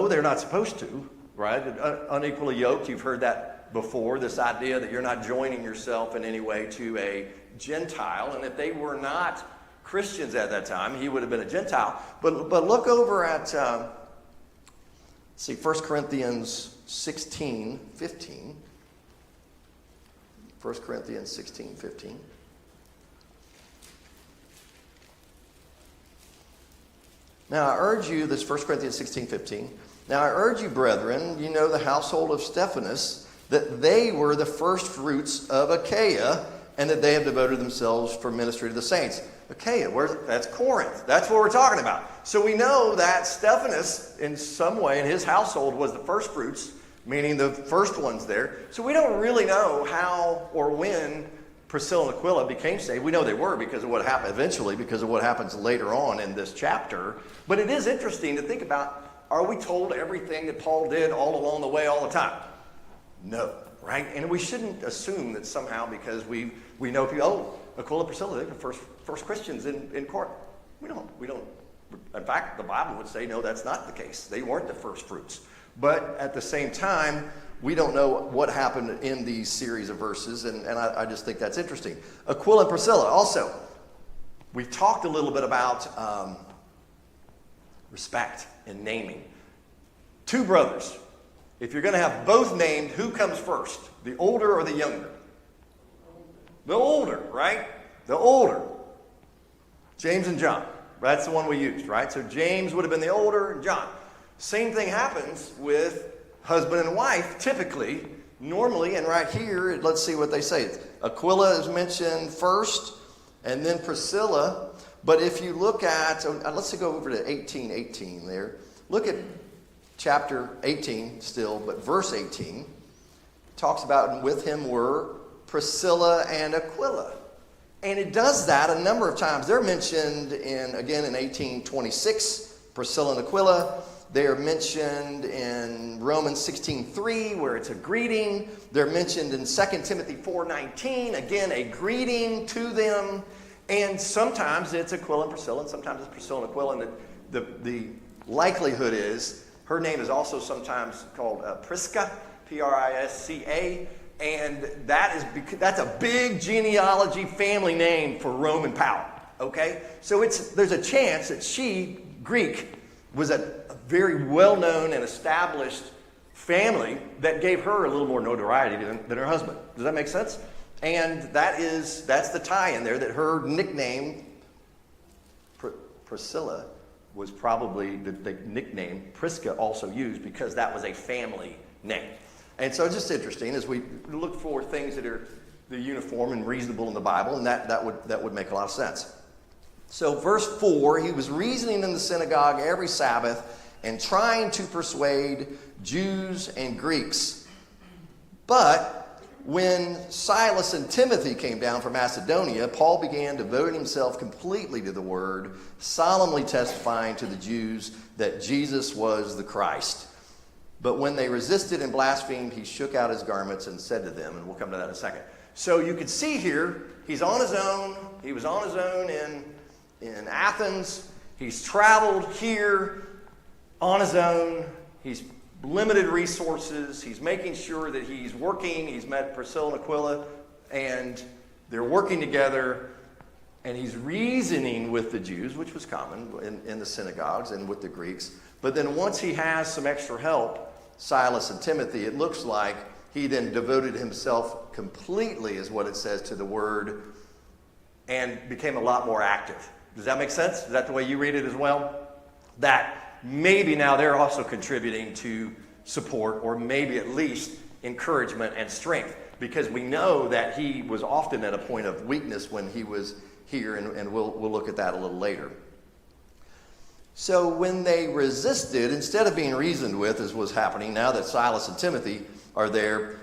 they're not supposed to, right? Unequally yoked, you've heard that before, this idea that you're not joining yourself in any way to a Gentile, and if they were not Christians at that time, he would have been a Gentile. But look over at, 1 Corinthians 16:15. 1 Corinthians 16:15. Now I urge you, this 1 Corinthians 16:15. Now I urge you, brethren, you know the household of Stephanas, that they were the first fruits of Achaia, and that they have devoted themselves for ministry to the saints. Achaia, that's Corinth. That's what we're talking about. So we know that Stephanas, in some way, in his household, was the first fruits, meaning the first ones there. So we don't really know how or when Priscilla and Aquila became saved. We know they were because of what happened eventually, because of what happens later on in this chapter. But it is interesting to think about, are we told everything that Paul did all along the way, all the time? No, right? And we shouldn't assume that somehow because we know people, Aquila and Priscilla, they're the first Christians in Corinth. We don't. In fact, the Bible would say, no, that's not the case. They weren't the first fruits. But at the same time, we don't know what happened in these series of verses, and I just think that's interesting. Aquila and Priscilla, also, we've talked a little bit about respect and naming. Two brothers. If you're going to have both named, who comes first? The older or the younger? The older, right? The older. James and John. That's the one we used, right? So James would have been the older, and John. Same thing happens with husband and wife, typically, normally, and right here, let's see what they say. Aquila is mentioned first, and then Priscilla. But if you look at, let's go over to 18:18 there. Look at chapter 18 still, but verse 18 talks about, and with him were Priscilla and Aquila. And it does that a number of times. They're mentioned again in 18:26, Priscilla and Aquila. They are mentioned in Romans 16:3, where it's a greeting. They're mentioned in 2 Timothy 4:19, again, a greeting to them. And sometimes it's Aquila and Priscilla, and sometimes it's Priscilla and Aquila. And the likelihood is her name is also sometimes called Prisca, Prisca. And that's a big genealogy family name for Roman power, okay? So there's a chance that she, Greek, was a very well-known and established family that gave her a little more notoriety than her husband. Does that make sense? And that's the tie in there, that her nickname, Priscilla, was probably the nickname Prisca also used because that was a family name. And so it's just interesting as we look for things that are uniform and reasonable in the Bible, and that would make a lot of sense. So verse 4, he was reasoning in the synagogue every Sabbath and trying to persuade Jews and Greeks. But when Silas and Timothy came down from Macedonia, Paul began devoting himself completely to the word, solemnly testifying to the Jews that Jesus was the Christ. But when they resisted and blasphemed, he shook out his garments and said to them, and we'll come to that in a second. So you can see here, he's on his own. He was on his own in Athens. He's traveled here on his own. He's limited resources. He's making sure that he's working. He's met Priscilla and Aquila, and they're working together. And he's reasoning with the Jews, which was common in the synagogues and with the Greeks. But then once he has some extra help, Silas and Timothy, it looks like he then devoted himself completely, is what it says, to the word and became a lot more active. Does that make sense? Is that the way you read it as well? That maybe now they're also contributing to support, or maybe at least encouragement and strength, because we know that he was often at a point of weakness when he was here, and we'll look at that a little later. So when they resisted, instead of being reasoned with, as was happening, now that Silas and Timothy are there,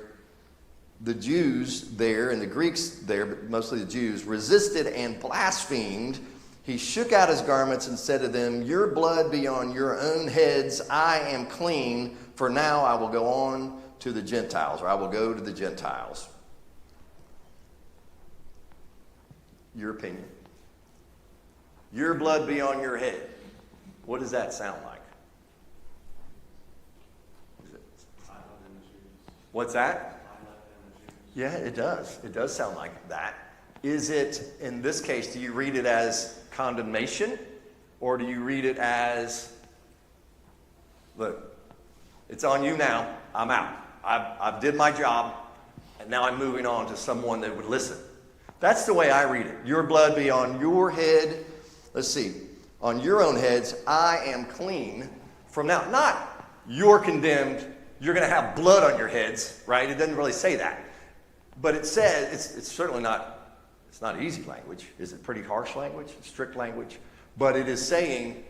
the Jews there and the Greeks there, but mostly the Jews, resisted and blasphemed. He shook out his garments and said to them, "Your blood be on your own heads. I am clean, for now I will go on to the Gentiles," or I will go to the Gentiles. Your opinion. Your blood be on your head. What does that sound like? What's that? Yeah, it does. It does sound like that. Is it, in this case, do you read it as condemnation? Or do you read it as, look, it's on you now. I'm out. I did my job, and now I'm moving on to someone that would listen. That's the way I read it. Your blood be on your head. Let's see. On your own heads, I am clean from now. Not you're condemned, you're going to have blood on your heads, right? It doesn't really say that. But it says, it's certainly not, it's not easy language. Is it pretty harsh language, strict language? But it is saying,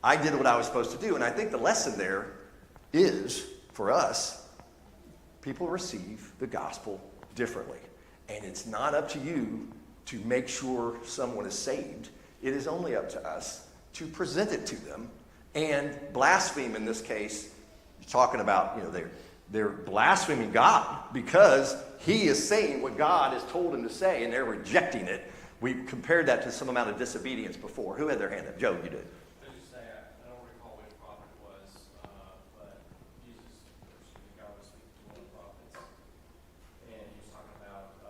I did what I was supposed to do. And I think the lesson there is, for us, people receive the gospel differently. And it's not up to you to make sure someone is saved. It is only up to us to present it to them. And blaspheme in this case, you're talking about, they're blaspheming God because he is saying what God has told him to say, and they're rejecting it. We compared that to some amount of disobedience before. Who had their hand up? Joe, you did. I don't recall which prophet it was, but God was speaking to one of the prophets, and he was talking about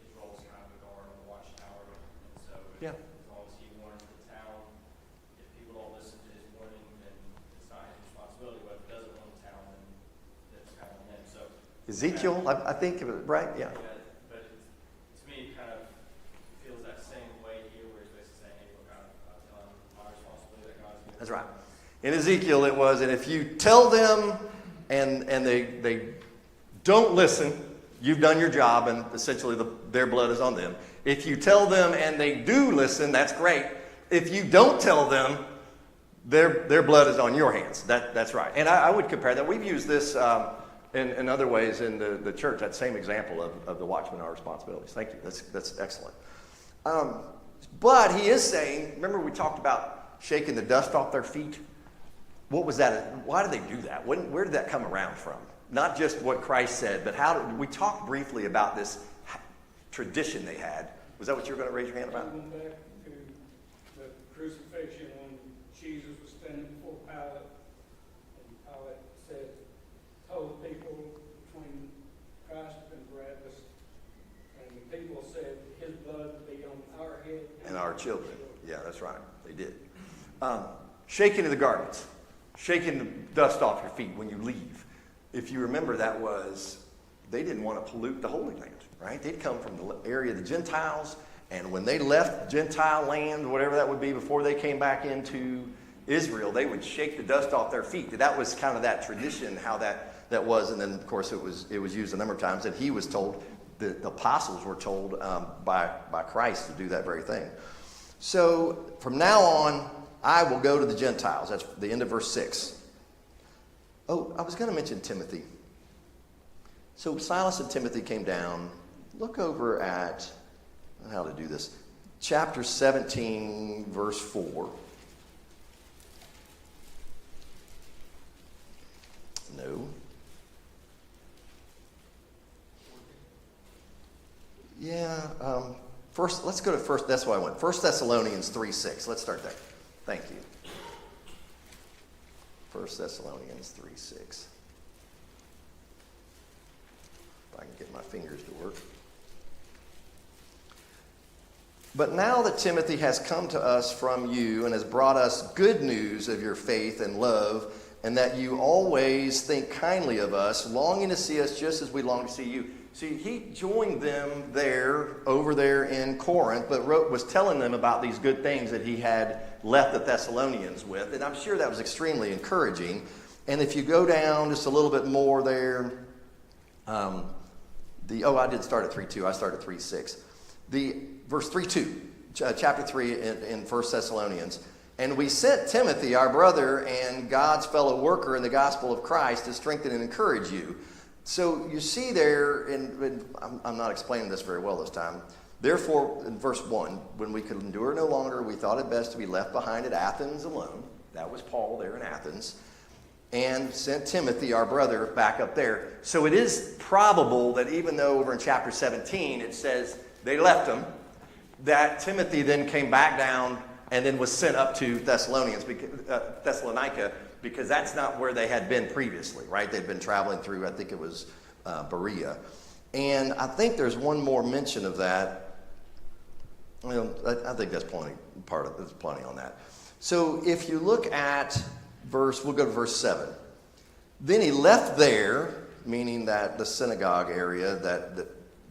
Israel's kind of a guard on the watchtower, and so as long as he warns the town, if people don't listen to his warning, then it's not his responsibility. But if he doesn't warn the town, then that's kind of on him. So Ezekiel, I think, right? Yeah. But to me, it kind of feels that same way here, where he's basically saying, "Hey, look, I've done my responsibility that God's given." That's right. In Ezekiel it was, and if you tell them and they don't listen, you've done your job, and essentially their blood is on them. If you tell them and they do listen, that's great. If you don't tell them, their blood is on your hands. That's right. And I would compare that. We've used this in other ways in the church, that same example of the watchmen are responsibilities. Thank you. That's excellent. But he is saying, remember we talked about shaking the dust off their feet? What was that? Why did they do that? Where did that come around from? Not just what Christ said, but we talked briefly about this tradition they had. Was that what you were going to raise your hand about? Going back to the crucifixion when Jesus was standing before Pilate, and Pilate told the people between Christ and Barabbas, and the people said, his blood be on our head and our children. Yeah, that's right. They did. Shaking of the garments. Shaking the dust off your feet when you leave. If you remember, they didn't want to pollute the Holy Land, right? They'd come from the area of the Gentiles, and when they left Gentile land, whatever that would be, before they came back into Israel, they would shake the dust off their feet. That was kind of that tradition, how that was. And then, of course, it was used a number of times. And he was told, the apostles were told by Christ to do that very thing. So from now on, I will go to the Gentiles. That's the end of verse 6. Oh, I was going to mention Timothy. So Silas and Timothy came down. Look over at, how to do this, chapter 17, verse 4. No. Yeah. First, let's go to first. That's why I went. 1 Thessalonians 3:6. Let's start there. Thank you. 1 Thessalonians 3:6. If I can get my fingers to work. But now that Timothy has come to us from you and has brought us good news of your faith and love, and that you always think kindly of us, longing to see us just as we long to see you. See, he joined them over there in Corinth, but was telling them about these good things that he had left the Thessalonians with. And I'm sure that was extremely encouraging. And if you go down just a little bit more there, I did start at 3:2. I started at 3:6. The verse 3:2, chapter 3 in 1 Thessalonians. And we sent Timothy, our brother and God's fellow worker in the gospel of Christ, to strengthen and encourage you. So you see there, and I'm not explaining this very well this time. Therefore, in verse 1, when we could endure no longer, we thought it best to be left behind at Athens alone. That was Paul there in Athens. And sent Timothy, our brother, back up there. So it is probable that even though over in chapter 17 it says they left him, that Timothy then came back down and then was sent up to Thessalonica, because that's not where they had been previously, right? They'd been traveling through, I think it was Berea. And I think there's one more mention of that. Well, I think that's plenty on that. So if you look at we'll go to verse 7. Then he left there, meaning that the synagogue area that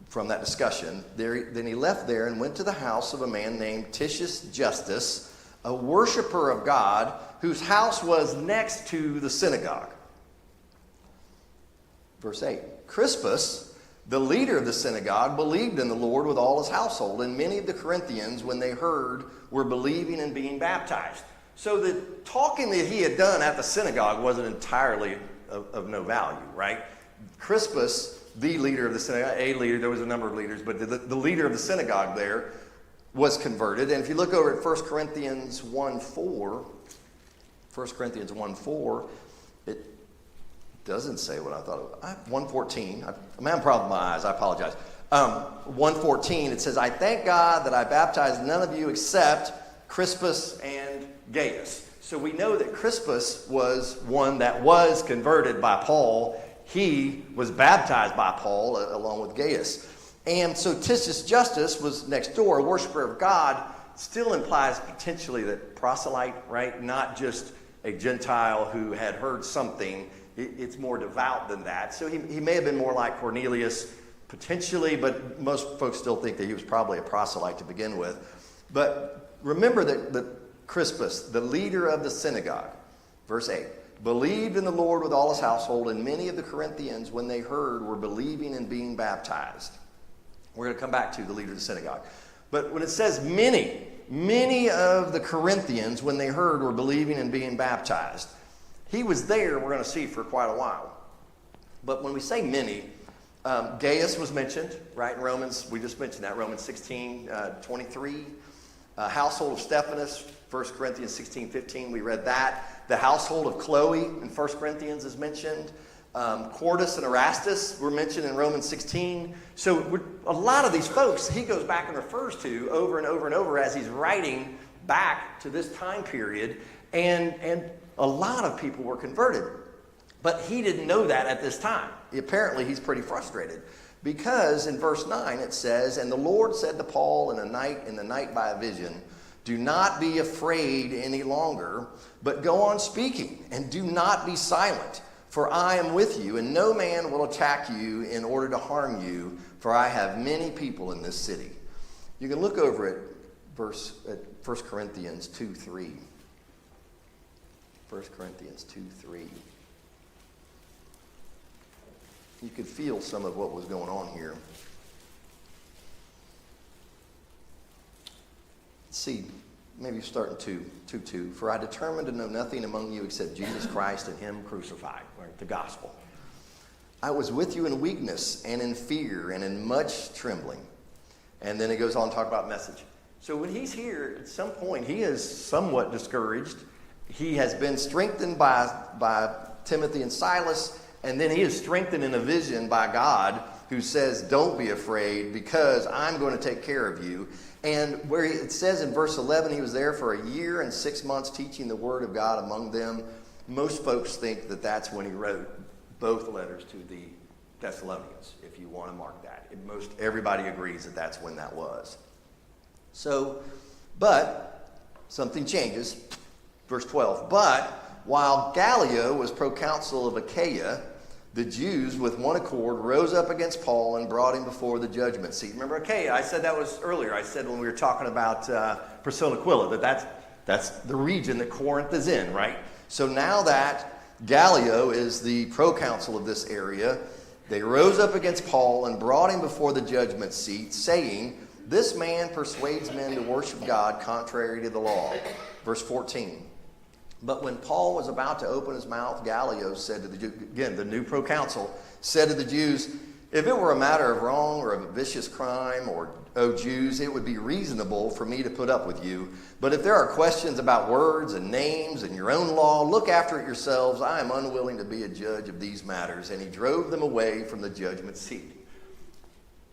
from that discussion, then he left there and went to the house of a man named Titius Justus, a worshiper of God, whose house was next to the synagogue. Verse 8. Crispus, the leader of the synagogue, believed in the Lord with all his household, and many of the Corinthians, when they heard, were believing and being baptized. So the talking that he had done at the synagogue wasn't entirely of no value, right? Crispus, the leader of the synagogue, there was a number of leaders, but the leader of the synagogue there was converted. And if you look over at 1 Corinthians 1:4, it doesn't say what I thought it was. 1:14, I'm having a problem with my eyes, I apologize. 1:14, it says, I thank God that I baptized none of you except Crispus and Gaius. So we know that Crispus was one that was converted by Paul. He was baptized by Paul along with Gaius. And so Titius Justus was next door, a worshiper of God. Still implies potentially that proselyte, right? Not just a Gentile who had heard something. It's more devout than that. So he may have been more like Cornelius, potentially, but most folks still think that he was probably a proselyte to begin with. But remember that Crispus, the leader of the synagogue, verse 8, believed in the Lord with all his household, and many of the Corinthians, when they heard, were believing and being baptized. We're going to come back to the leader of the synagogue. But when it says many of the Corinthians, when they heard, were believing and being baptized, he was there, we're going to see, for quite a while. But when we say many, Gaius was mentioned, right, in Romans. We just mentioned that, Romans 16:23. Household of Stephanus, 1 Corinthians 16:15, we read that. The household of Chloe in 1 Corinthians is mentioned. Quartus and Erastus were mentioned in Romans 16. So a lot of these folks he goes back and refers to over and over and over as he's writing back to this time period. And a lot of people were converted. But he didn't know that at this time. Apparently he's pretty frustrated. Because in verse 9 it says, and the Lord said to Paul in the night by a vision, do not be afraid any longer, but go on speaking, and do not be silent. For I am with you, and no man will attack you in order to harm you, for I have many people in this city. You can look over at 1 Corinthians 2:3. 1 Corinthians 2:3. You could feel some of what was going on here. Let's see, maybe start in 2:2. For I determined to know nothing among you except Jesus Christ and him crucified, or the gospel. I was with you in weakness and in fear and in much trembling. And then it goes on to talk about message. So when he's here, at some point, he is somewhat discouraged. He has been strengthened by Timothy and Silas, and then he is strengthened in a vision by God who says, don't be afraid because I'm going to take care of you. And where it says in verse 11, he was there for 1 year and 6 months teaching the word of God among them. Most folks think that that's when he wrote both letters to the Thessalonians, if you want to mark that. Everybody agrees that that's when that was. So, but something changes. Verse 12, but while Gallio was proconsul of Achaia, the Jews with one accord rose up against Paul and brought him before the judgment seat. Remember Achaia? I said that was earlier. I said when we were talking about Priscilla and Aquila that's the region that Corinth is in, right? So now that Gallio is the proconsul of this area, they rose up against Paul and brought him before the judgment seat, saying, this man persuades men to worship God contrary to the law. Verse 14. But when Paul was about to open his mouth, Gallio said to the Jews, again, the new proconsul, said to the Jews, if it were a matter of wrong or of a vicious crime, or, O Jews, it would be reasonable for me to put up with you. But if there are questions about words and names and your own law, look after it yourselves. I am unwilling to be a judge of these matters. And he drove them away from the judgment seat.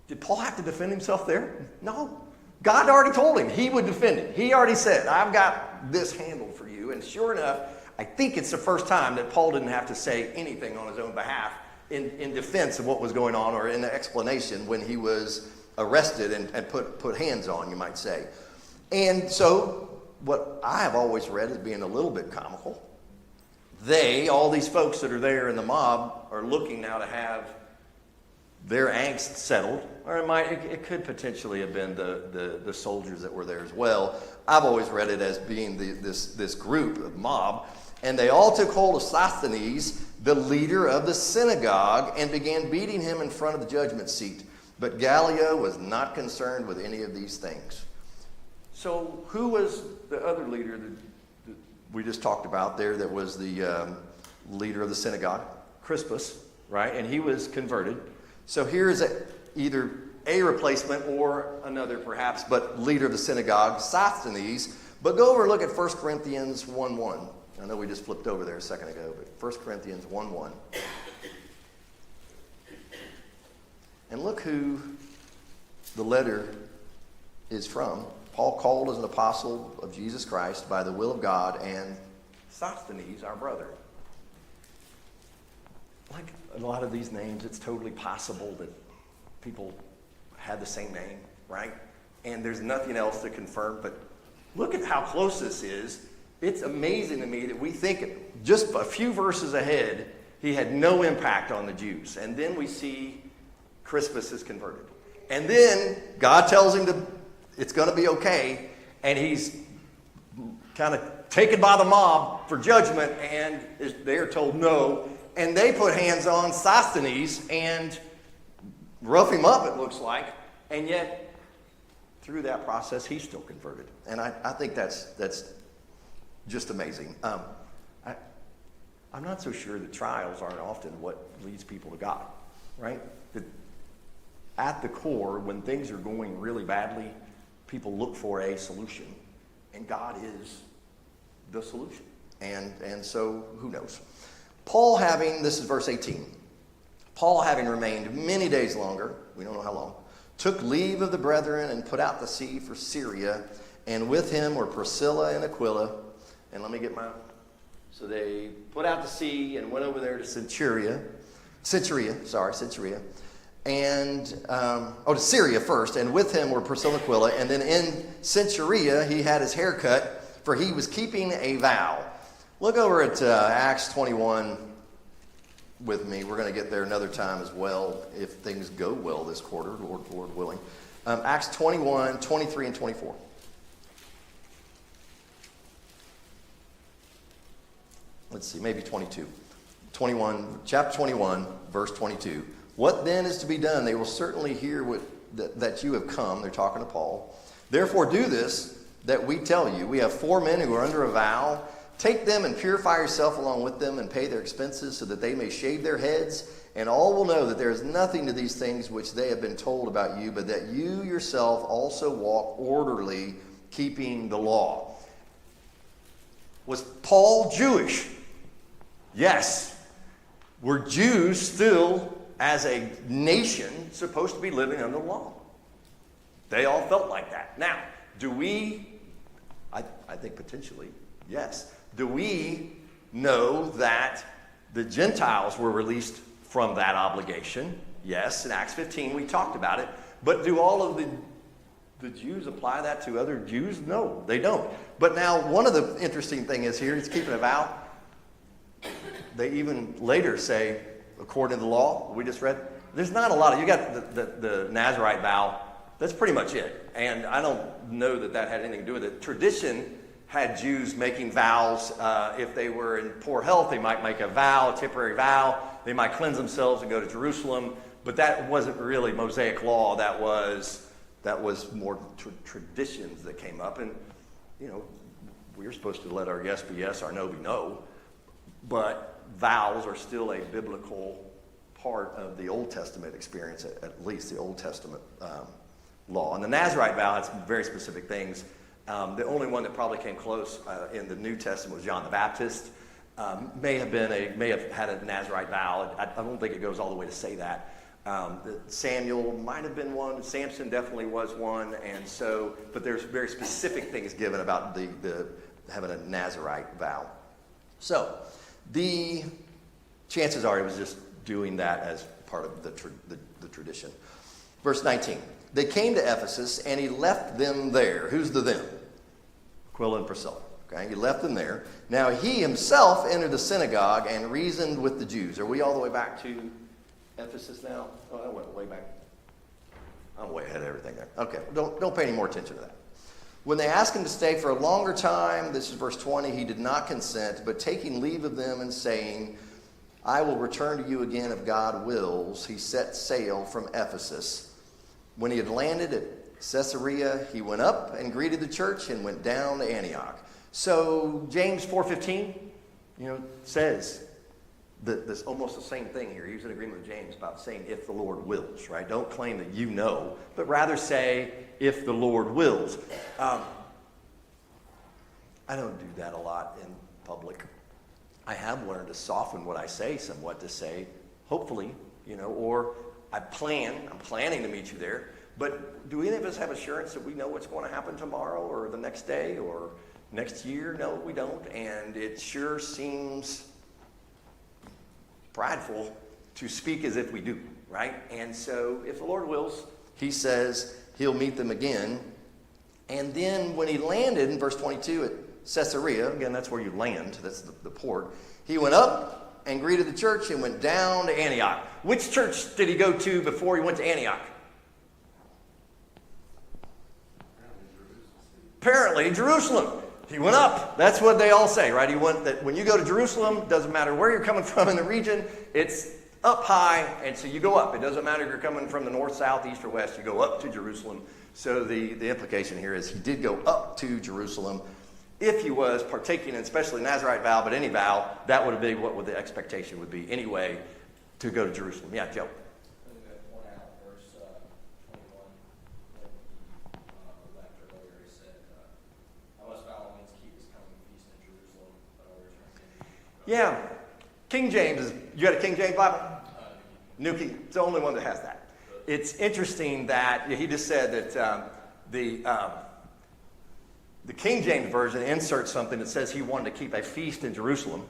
Did Paul have to defend himself there? No. God already told him he would defend it. He already said, I've got this handled for you. And sure enough, I think it's the first time that Paul didn't have to say anything on his own behalf. in defense of what was going on, or in an explanation when he was arrested and put hands on, you might say. And so what I have always read as being a little bit comical, all these folks that are there in the mob, are looking now to have their angst settled, or it could potentially have been the soldiers that were there as well. I've always read it as being this group of mob, and they all took hold of Sosthenes, the leader of the synagogue, and began beating him in front of the judgment seat. But Gallio was not concerned with any of these things. So who was the other leader that we just talked about there, that was the leader of the synagogue? Crispus, right? And he was converted. So here's either a replacement or another perhaps, but leader of the synagogue, Sosthenes. But go over and look at 1 Corinthians 1:1. I know we just flipped over there a second ago, but 1 Corinthians 1:1. And look who the letter is from. Paul, called as an apostle of Jesus Christ by the will of God, and Sosthenes, our brother. Like a lot of these names, it's totally possible that people had the same name, right? And there's nothing else to confirm, but look at how close this is. It's amazing to me that we think just a few verses ahead, he had no impact on the Jews. And then we see Crispus is converted. And then God tells him it's going to be okay, and he's kind of taken by the mob for judgment, and they are told no. And they put hands on Sosthenes and rough him up, it looks like. And yet, through that process, he's still converted. And I think that's just amazing. I'm not so sure that trials aren't often what leads people to God, right? That at the core, when things are going really badly, people look for a solution. And God is the solution. And so, who knows? Paul this is verse 18. Paul, having remained many days longer, we don't know how long, took leave of the brethren and put out to sea for Syria, and with him were Priscilla and Aquila. And let me get so they put out to sea and went over there to Centuria, and, to Syria first, and with him were Priscilla and Aquila, and then in Centuria he had his hair cut, for he was keeping a vow. Look over at Acts 21 with me. We're going to get there another time as well, if things go well this quarter, Lord willing. Acts 21, 23, and 24. Let's see, maybe 22. Chapter 21, verse 22. What then is to be done? They will certainly hear that you have come. They're talking to Paul. Therefore do this, that we tell you. We have 4 men who are under a vow. Take them and purify yourself along with them, and pay their expenses, so that they may shave their heads. And all will know that there is nothing to these things which they have been told about you, but that you yourself also walk orderly, keeping the law. Was Paul Jewish? Yes. Were Jews still, as a nation, supposed to be living under the law? They all felt like that. Now, do we, I think potentially, yes. Do we know that the Gentiles were released from that obligation? Yes, in Acts 15 we talked about it. But do all of the Jews apply that to other Jews? No, they don't. But now one of the interesting things is here, he's keeping a vow. They even later say, according to the law we just read, there's not a lot of, you got the Nazirite vow, that's pretty much it. And I don't know that had anything to do with it. Tradition had Jews making vows. If they were in poor health, they might make a vow, a temporary vow. They might cleanse themselves and go to Jerusalem. But that wasn't really Mosaic law. That was more traditions that came up. And, we're supposed to let our yes be yes, our no be no. But vows are still a biblical part of the Old Testament experience, at least the Old Testament law. And the Nazirite vow had some very specific things. The only one that probably came close in the New Testament was John the Baptist. May have had a Nazirite vow. I don't think it goes all the way to say that. Samuel might have been one. Samson definitely was one. And so, but there's very specific things given about the having a Nazirite vow. So, the chances are it was doing that as part of the tradition. Verse 19. They came to Ephesus, and he left them there. Who's the them? Aquila and Priscilla. Okay, he left them there. Now he himself entered the synagogue and reasoned with the Jews. Are we all the way back to Ephesus now? Oh, I went way back. I'm way ahead of everything there. Okay, don't pay any more attention to that. When they asked him to stay for a longer time, this is verse 20, he did not consent, but taking leave of them and saying, I will return to you again if God wills, he set sail from Ephesus. When he had landed at Caesarea, he went up and greeted the church and went down to Antioch. So James 4:15, says this almost the same thing here. He's in agreement with James about saying if the Lord wills, right? Don't claim that you know, but rather say if the Lord wills. I don't do that a lot in public. I have learned to soften what I say somewhat to say, hopefully, or I'm planning to meet you there. But do any of us have assurance that we know what's going to happen tomorrow or the next day or next year? No, we don't. And it sure seems prideful to speak as if we do, right? And so if the Lord wills, he says he'll meet them again. And then when he landed in verse 22 at Caesarea, again, that's where you land, that's the port, he went up and greeted the church and went down to Antioch. Which church did he go to before he went to Antioch? Apparently Jerusalem. He went up. That's what they all say, right? That when you go to Jerusalem, doesn't matter where you're coming from in the region, it's up high, and so you go up. It doesn't matter if you're coming from the north, south, east, or west, you go up to Jerusalem. So the implication here is he did go up to Jerusalem. If he was partaking in especially Nazirite vow, but any vow, that would be what the expectation would be anyway, to go to Jerusalem. Yeah, Joe. I'm going to point out verse 21, when he left earlier, he said, I must by all means keep his coming feast in Jerusalem, but I'll return to you. Yeah. King James, you got a King James Bible? New King. It's the only one that has that. It's interesting that he just said that the King James Version inserts something that says he wanted to keep a feast in Jerusalem.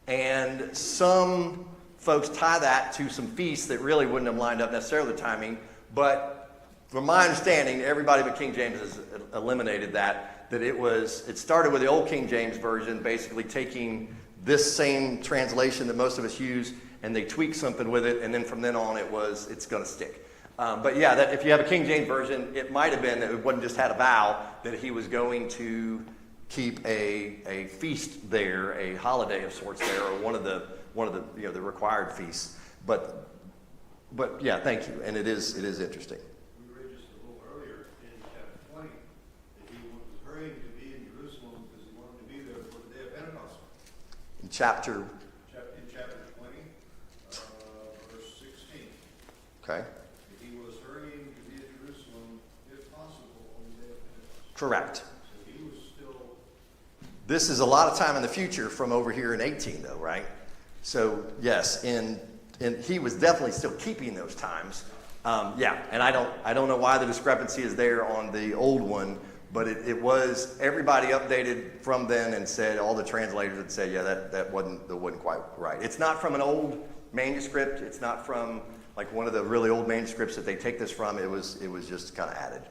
And some folks tie that to some feasts that really wouldn't have lined up necessarily the timing. But from my understanding, everybody but King James has eliminated that it started with the old King James Version, basically taking this same translation that most of us use, and they tweak something with it, and then from then on it's going to stick. But yeah, that if you have a King James Version, it might have been that it wasn't just had a vow, that he was going to keep a feast there, a holiday of sorts there, or one of the the required feasts. But yeah, thank you, and it is interesting. We read just a little earlier in chapter 20 that he was hurrying to be in Jerusalem because he wanted to be there for the day of Pentecost. In chapter 20, verse 16. Okay. He was hurrying to be in Jerusalem, if possible, on the day of Pentecost. Correct. So he was still. This is a lot of time in the future from over here in 18, though, right? So yes, and he was definitely still keeping those times. Yeah, and I don't know why the discrepancy is there on the old one, but it was everybody updated from then and said, all the translators had said, yeah, that wasn't quite right. It's not from an old manuscript. It's not from like one of the really old manuscripts that they take this from. It was just kind of added.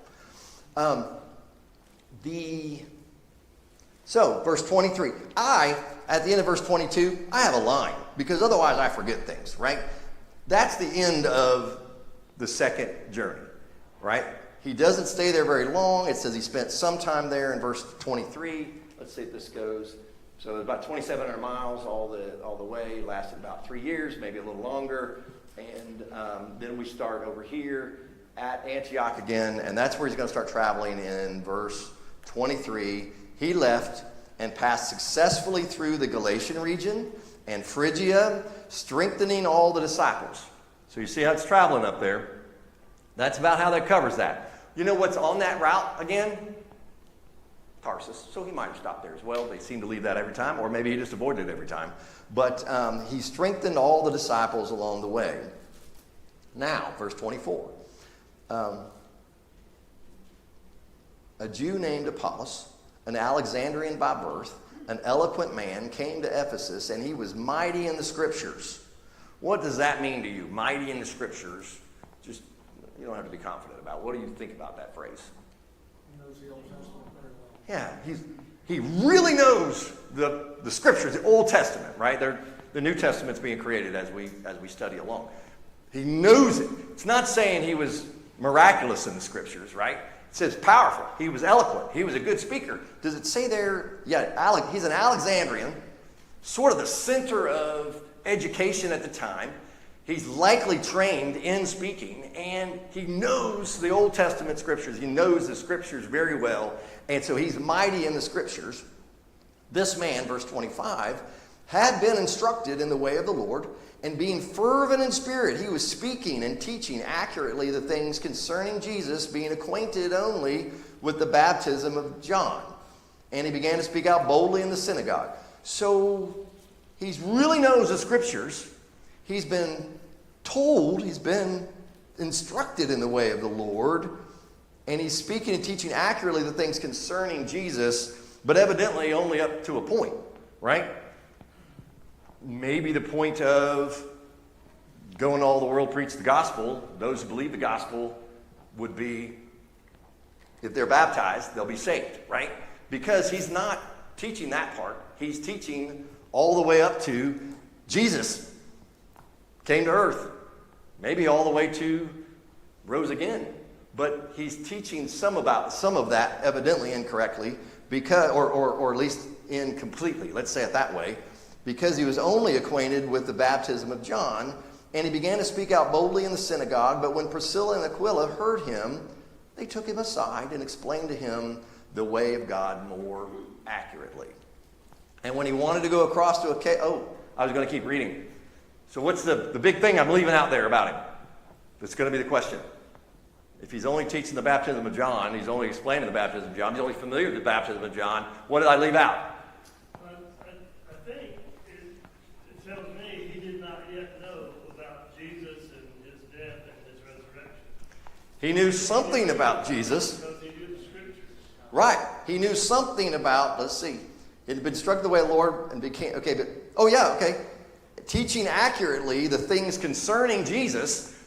So verse 23, at the end of verse 22, I have a line because otherwise I forget things, right? That's the end of the second journey, right? He doesn't stay there very long. It says he spent some time there in verse 23. Let's see if this goes. So it was about 2,700 miles all the way. Lasted about 3 years, maybe a little longer. And then we start over here at Antioch again, and that's where he's going to start traveling in verse 23. He left and passed successfully through the Galatian region and Phrygia, strengthening all the disciples. So you see how it's traveling up there. That's about how that covers that. You know what's on that route again? Tarsus. So he might have stopped there as well. They seem to leave that every time, or maybe he just avoided it every time. But he strengthened all the disciples along the way. Now, verse 24. A Jew named Apollos, an Alexandrian by birth, an eloquent man, came to Ephesus, and he was mighty in the scriptures, What does that mean to you? Mighty in the Scriptures. Just, you don't have to be confident about it. What do you think about that phrase? He knows the Old Testament very well. Yeah, he really knows the Scriptures, the Old Testament, right? The New Testament's being created as we study along. He knows it. It's not saying he was miraculous in the Scriptures, right? It says powerful. He was eloquent. He was a good speaker. Does it say there? Yeah, he's an Alexandrian, sort of the center of education at the time. He's likely trained in speaking, and he knows the Old Testament Scriptures. He knows the Scriptures very well, and so he's mighty in the Scriptures. This man, verse 25, had been instructed in the way of the Lord, and being fervent in spirit, he was speaking and teaching accurately the things concerning Jesus, being acquainted only with the baptism of John. And he began to speak out boldly in the synagogue. So he really knows the Scriptures. He's been told, he's been instructed in the way of the Lord, and he's speaking and teaching accurately the things concerning Jesus, but evidently only up to a point, right? Maybe the point of going all the world, preach the gospel. Those who believe the gospel would be, if they're baptized, they'll be saved, right? Because he's not teaching that part. He's teaching all the way up to Jesus came to earth, maybe all the way to rose again. But he's teaching some of that evidently incorrectly, because, or at least incompletely, let's say it that way, because he was only acquainted with the baptism of John, and he began to speak out boldly in the synagogue. But when Priscilla and Aquila heard him, they took him aside and explained to him the way of God more accurately. And when he wanted to go across to I was going to keep reading. So what's the big thing I'm leaving out there about him? That's going to be the question. If he's only teaching the baptism of John, he's only explaining the baptism of John, he's only familiar with the baptism of John, what did I leave out? I think it tells me he did not yet know about Jesus and his death and his resurrection. He knew something about Jesus. Because he knew the Scriptures. Right. He knew something about, let's see, he had been struck the way of the Lord and became, teaching accurately the things concerning Jesus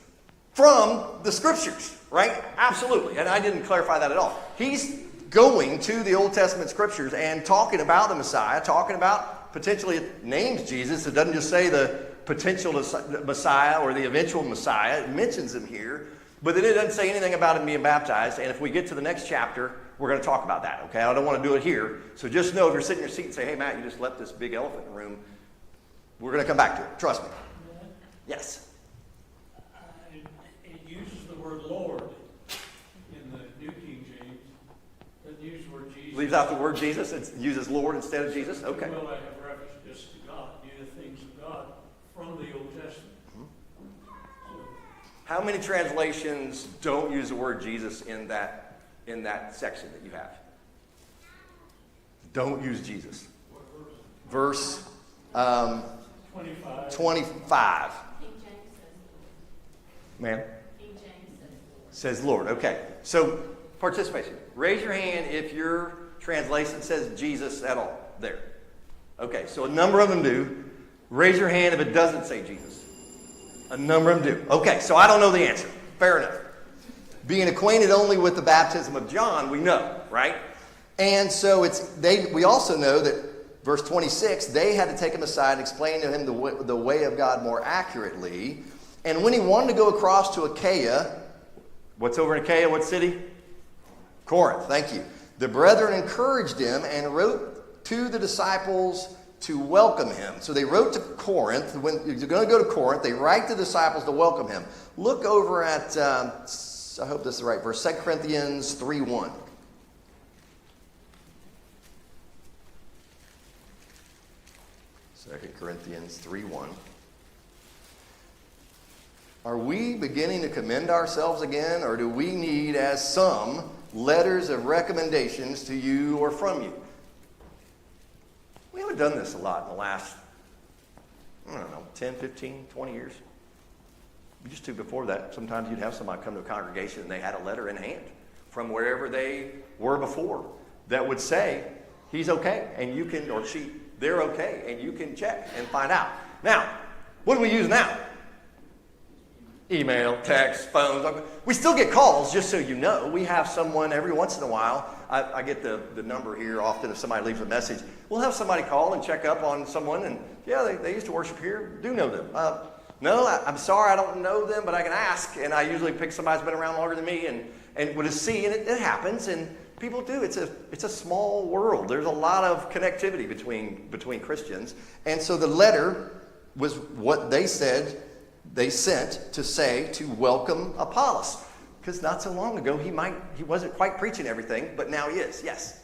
from the Scriptures, right? Absolutely. And I didn't clarify that at all. He's going to the Old Testament Scriptures and talking about the Messiah, talking about potentially it names Jesus. It doesn't just say the potential Messiah or the eventual Messiah. It mentions him here. But then it doesn't say anything about him being baptized. And if we get to the next chapter, we're going to talk about that, okay? I don't want to do it here. So just know if you're sitting in your seat and say, hey, Matt, you just left this big elephant in the room, we're going to come back to it. Trust me. Yes? It uses the word Lord in the New King James. It doesn't use the word Jesus. Leaves out the word Jesus and uses Lord instead of Jesus? Okay. Well, I have reference just to God, the things of God from the Old Testament. So, How many translations don't use the word Jesus in that section that you have? Don't use Jesus. Verse 25. 25. King James Ma'am? King James Says Lord. Okay. So participation. Raise your hand if your translation says Jesus at all. There. Okay. So a number of them do. Raise your hand if it doesn't say Jesus. A number of them do. Okay. So I don't know the answer. Fair enough. Being acquainted only with the baptism of John, we know, right? And so we also know that verse 26, they had to take him aside and explain to him the way of God more accurately. And when he wanted to go across to Achaia, what's over in Achaia? What city? Corinth, thank you. The brethren encouraged him and wrote to the disciples to welcome him. So they wrote to Corinth. When you're going to go to Corinth, they write to the disciples to welcome him. Look over at, I hope this is the right verse, 2 Corinthians 3:1. 2 Corinthians 3:1. Are we beginning to commend ourselves again, or do we need, as some, letters of recommendations to you or from you? We haven't done this a lot in the last, 10, 15, 20 years. We used to before that. Sometimes you'd have somebody come to a congregation and they had a letter in hand from wherever they were before that would say, he's okay, and you can, or she, they're okay, and you can check and find out. Now, what do we use now? email, text, phones. We still get calls, just so you know. We have someone every once in a while. I get the number here often if somebody leaves a message. We'll have somebody call and check up on someone, and yeah, they used to worship here. Do know them. No, I'm sorry, I don't know them, but I can ask. And I usually pick somebody who's been around longer than me and would see, and it happens, and people do. It's a small world. There's a lot of connectivity between Christians. And so the letter was what they said they sent to welcome Apollos. Because not so long ago, he wasn't quite preaching everything, but now he is. Yes?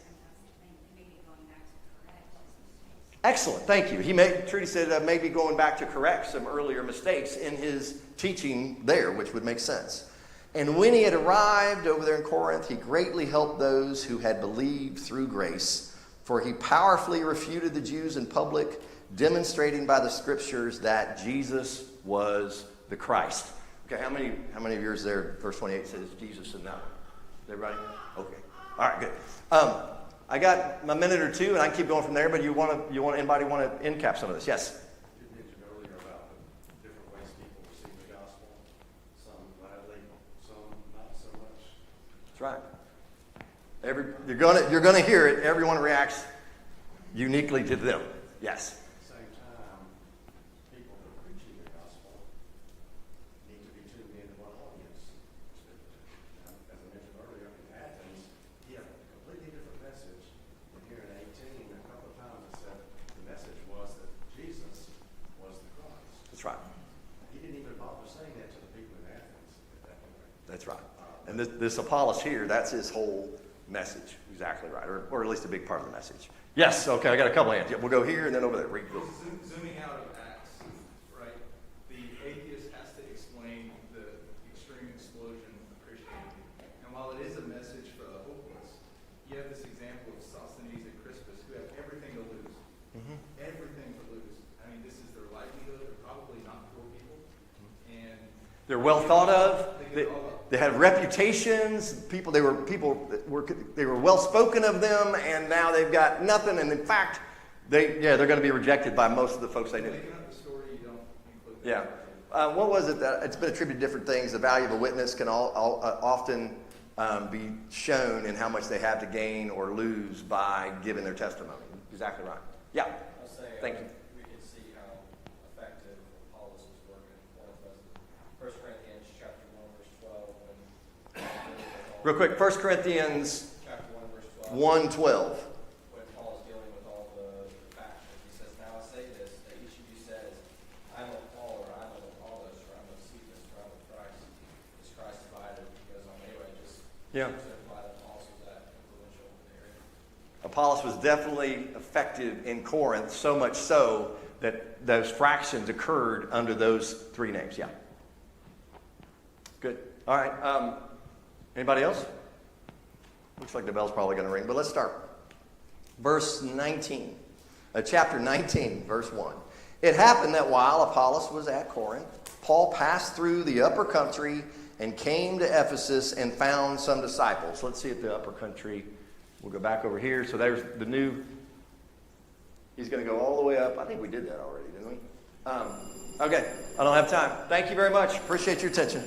Excellent, thank you. Trudy said maybe going back to correct some earlier mistakes in his teaching there, which would make sense. And when he had arrived over there in Corinth, he greatly helped those who had believed through grace, for he powerfully refuted the Jews in public, demonstrating by the scriptures that Jesus was the Christ. Okay, how many of yours there, verse 28 says Jesus and now? Everybody? Okay. All right, good. I got a minute or two, and I can keep going from there, but anybody want to end cap some of this? Yes? You mentioned earlier about the different ways people receive the gospel. Some gladly, some not so much. That's right. You're gonna hear it. Everyone reacts uniquely to them. Yes. At the same time, people that are preaching the gospel need to be tuned into one audience. Now, as I mentioned earlier, in Athens, he had a completely different message. And here in 18, a couple of times it said the message was that Jesus was the Christ. That's right. He didn't even bother saying that to the people in Athens at that point. That's right. And this Apollos here, that's his whole message. Exactly right. Or at least a big part of the message. Yes, okay, I got a couple hands. Yeah, we'll go here and then over there. Zooming out of Acts, right? The atheist has to explain the extreme explosion of Christianity. And while it is a message for the hopeless, you have this example of Sosthenes and Crispus who have everything to lose. Mm-hmm. Everything to lose. I mean, this is their livelihood. They're probably not poor people. And they're well thought of. They had reputations. They were well spoken of them, and now they've got nothing. And in fact, they're going to be rejected by most of the folks they knew. Making up the story, you don't include that. Yeah. What was it that it's been attributed to different things? The value of a witness can often be shown in how much they have to gain or lose by giving their testimony. Exactly right. Yeah. I'll say, Thank you. we can see how effective Apollos was working. One of those, 1 Corinthians chapter 1, verse 12. Real quick, 1 Corinthians Chapter 1, verse 1:12. 12. When Paul is dealing with all the factions, he says, "Now I say this, that each of you says, I'm of Paul, or I'm of Apollos, or I'm of Cephas, or I'm of Christ. Is Christ divided?" He goes on anyway, just Yeah. to imply that Apollos was that influential in the area. Apollos was definitely effective in Corinth, so much so that those fractions occurred under those three names. Yeah. Good. All right. Anybody else? Looks like the bell's probably going to ring, but let's start. Verse 19. Chapter 19, verse 1. It happened that while Apollos was at Corinth, Paul passed through the upper country and came to Ephesus and found some disciples. Let's see at the upper country. We'll go back over here. So there's the new. He's going to go all the way up. I think we did that already, didn't we? Okay. I don't have time. Thank you very much. Appreciate your attention.